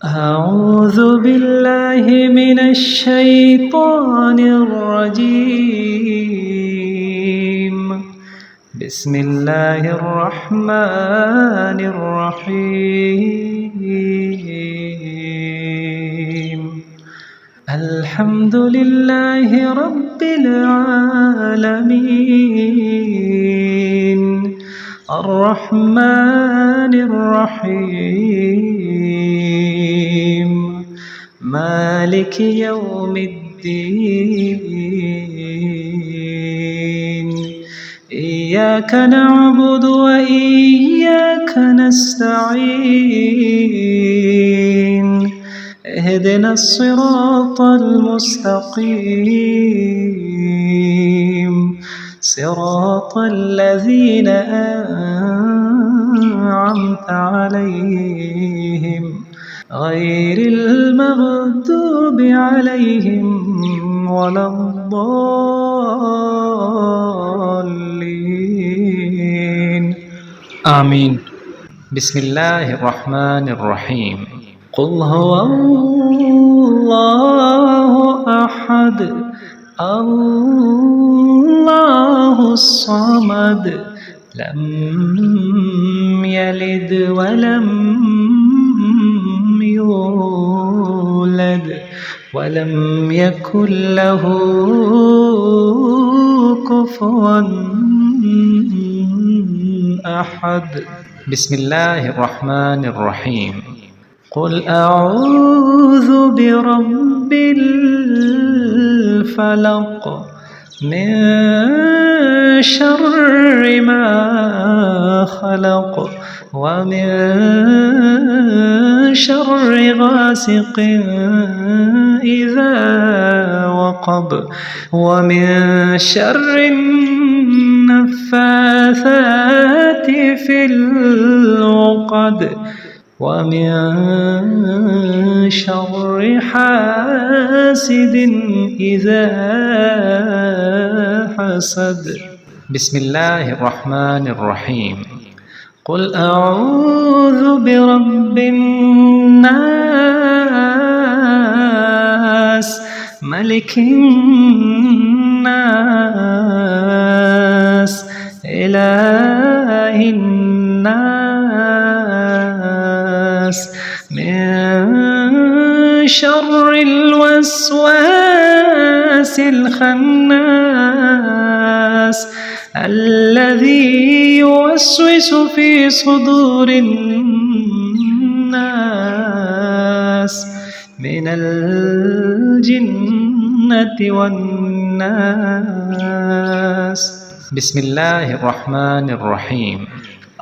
أعوذ بالله من الشيطان الرجيم. بسم الله الرحمن الرحيم. الحمد لله رب العالمين الرحمن الرحيم مالك يوم الدين. إياك نعبد وإياك نستعين. اهدنا الصراط المستقيم صراط الذين أنعمت عليهم غير المغضوب عليهم ولا الضالين آمين. بسم الله الرحمن الرحيم. قل هو الله أحد الله الصمد لم يلد ولم يولد ولم يكن له كفوا أحد. بسم الله الرحمن الرحيم. قل أعوذ برب الفلق من شر ما خلق ومن شر غاسق إذا وقب ومن شر النفاثات في العقد ومن شر حاسد إذا حسد. بسم الله الرحمن الرحيم. قل أعوذ برب الناس ملك الناس إله الناس من شر الوسواس الخناس الذي يوسوس في صدور الناس من الجنة والناس. بسم الله الرحمن الرحيم.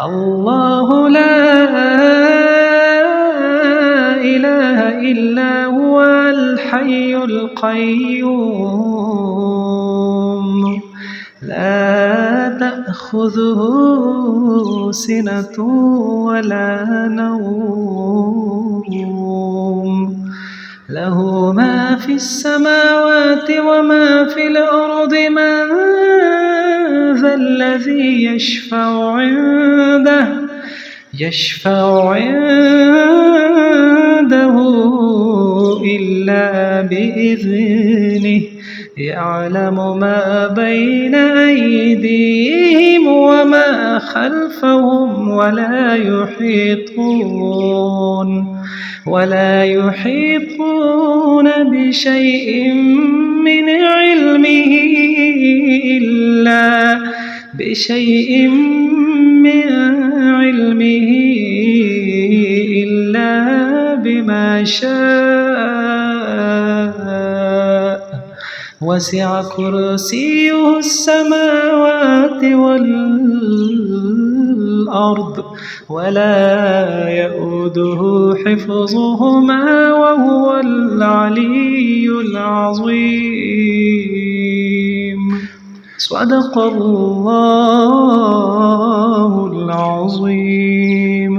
الله لا إله إلا هو الحي القيوم لا تأخذه سنة ولا نوم له ما في السماوات وما في الأرض. من ذا الذي يشفع عنده إلا بإذنه يعلم ما بين أيديهم وما خلفهم ولا يحيطون بشيء من علمه إلا بما شاء. وسع كرسيه السماوات والأرض ولا يؤوده حفظهما وهو العلي العظيم. صدق الله العظيم.